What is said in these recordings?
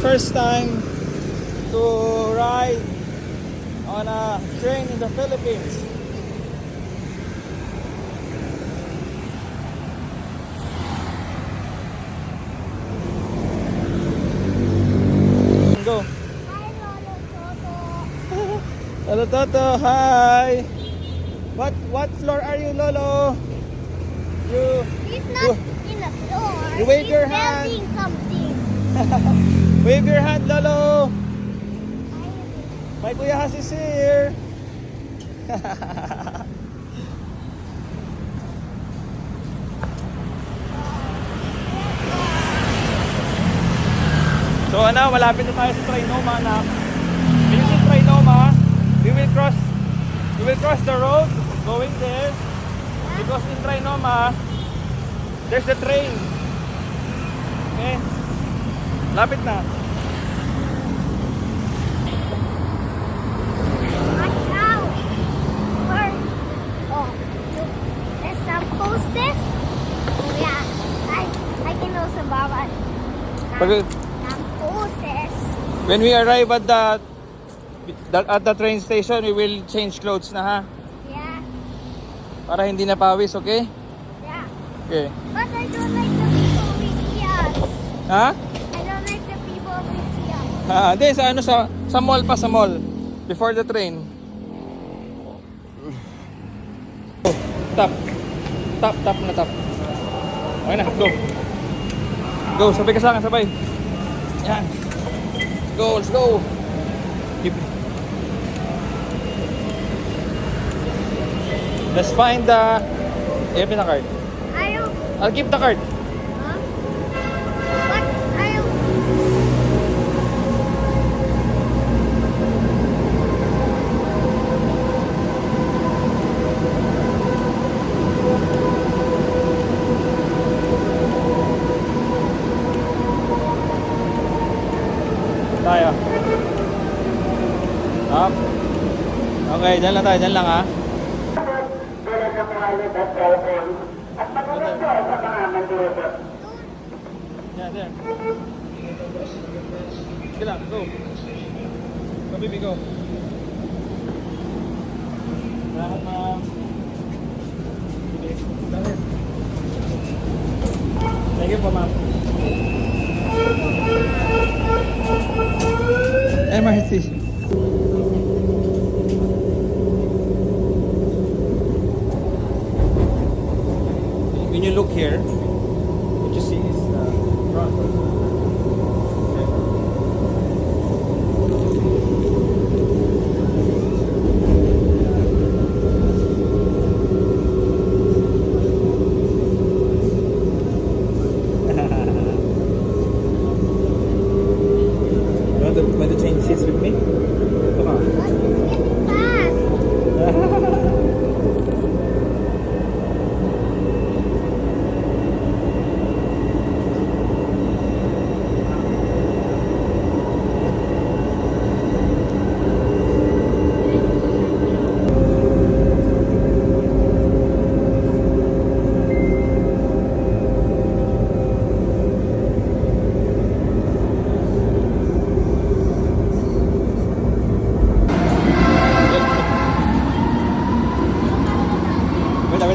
first time to ride on a train in the Philippines. Go. Hi, Lolo Toto. Lolo Toto, hi. What floor are you, Lolo? He's not in the floor. You wave He's your hand. building something. Wave your hand, Lolo. My Kuya Has is here. So ano, malapit na tayo sa Trinoma, anak. This is Trinoma. We will cross the road going there. Because in Trinoma, there's the train. Okay? Lapit na. Watch out. Where? Oh, look. There's some posters. Oh, yeah. I can also buy Pag- some posters. When we arrive at the train station, we will change clothes na, ha? Yeah. Para hindi na pawis, okay? Yeah. Okay. But I don't like the people we see us. Ha? I don't like the people we see us. Hindi, sa mall pa, sa mall. Before the train. Oh, tap. Tap na tap. Okay na, go. Go, sabay ka sa akin, sabay. Yan. Let's go. Let's find the... Give me the card. I'll keep the card. Huh? What? Tayo. Up. Okay, dyan lang tayo, dyan lang, ha. Yeah, there. Sige lang, go. Go, baby, go. Salamat, ma'am. Thank you po, ma'am. MRT. When you look here, what you see is the front. You want to change seats with me? Come on. Fast.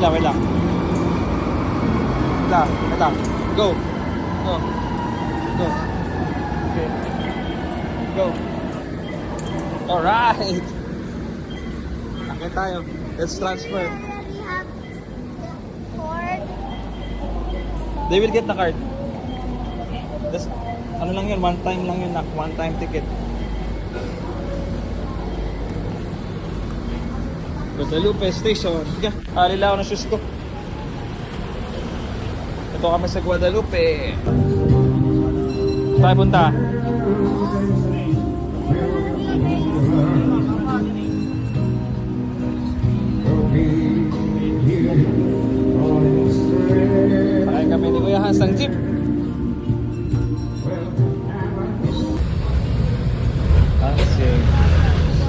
Wait lang. Go. Okay. Go. Alright. Okay tayo. Let's transfer. We already have the cord. They will get the card. That's, ano lang yun, one time lang yun, one time ticket. Guadalupe Station. Sige, halila ako ng shoes ko. Ito kami sa Guadalupe. Tayo punta. Sakay kami ni Kuya Hans ng jeep. Kasi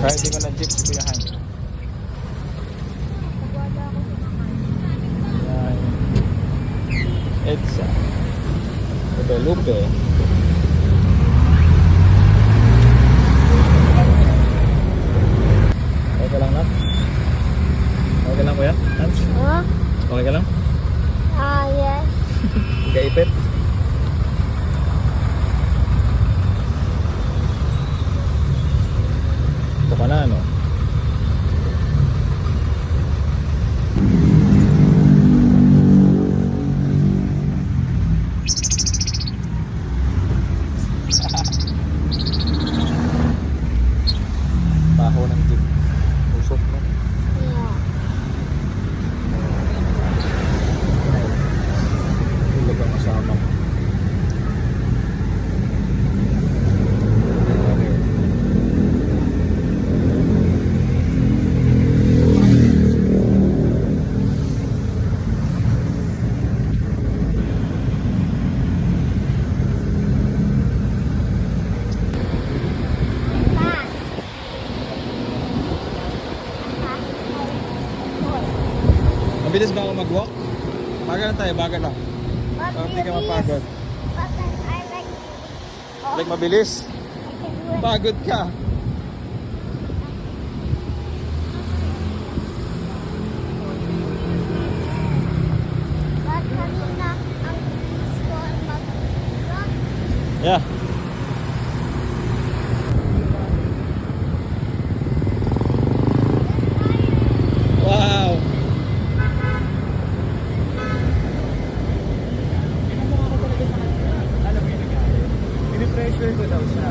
riding ko ng jeep si Kuya Hans. It's Guadalupe. Okay lang kuya? Hans? Huh? Okay ka lang? Yes. Kaipit? Ito ka na ano? Baho ng jeep. Usok mo. Yeah. Tulog ang kasama ko. Mabilis ba ako mag-walk? Bagal lang tayo, bagal lang. Para hindi ka mapagod. But I like Like mabilis? I can do it. Pagod ka. But kanina ang bilis ko mag-run. Yeah. Wow. Pinipressure ko daw siya.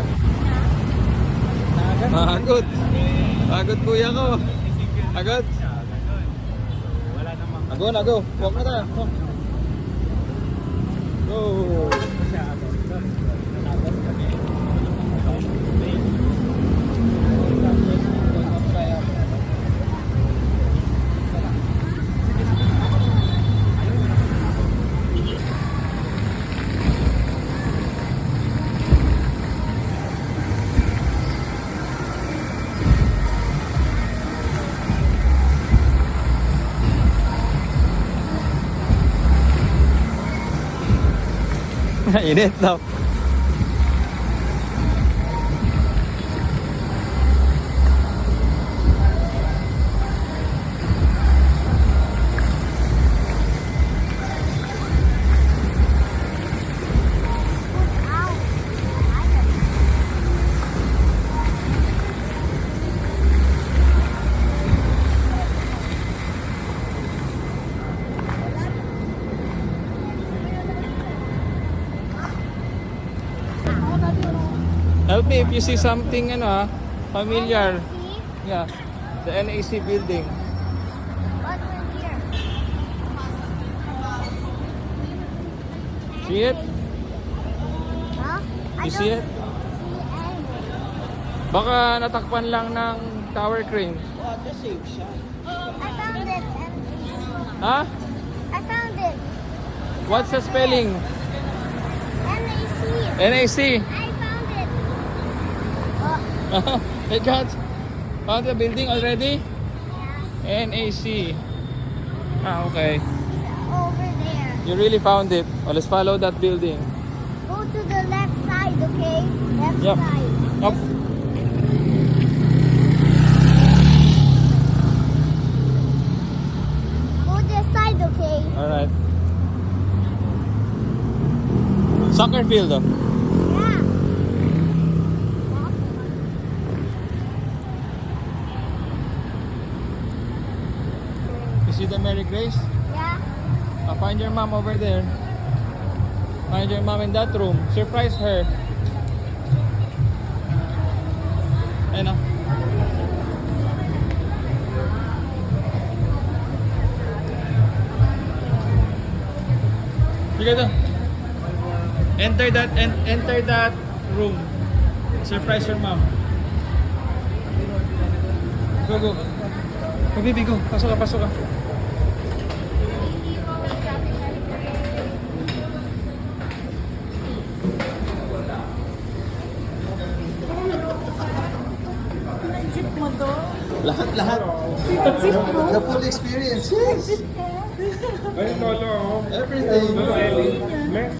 Pagod. Pagod kuya ko. Pagod. Wala namang Ago na, go. Walk na tayo. Walk. Go. siya. Tapos kami. Init daw. Ow. Help me if you see something familiar. See? Yeah. The NAC building. What we're here? See it? Huh? I You see don't it? see anything. Baka natakpan lang ng tower crane. I found it. Ha? I found it. What's the spelling? NAC. NAC. I found it. Oh, Hey God. Found the building already? yeah. NAC. Ah, okay. It's over there. You really found it. Well, let's follow that building. Go to the left side, okay? Left Yep. side. Up. Go this side, okay? Alright. Soccer field oh. Yeah. You see the Mary Grace? Yeah. Find your mom over there. Find your mom in that room. Surprise her. Ayun oh. Sige to. Enter that room. Surprise your mom. Go, go. Go, baby, go. Pasok ka, pasok ka. Lahat. The full experience. Yes. Ay, lolo. Everything. Mes.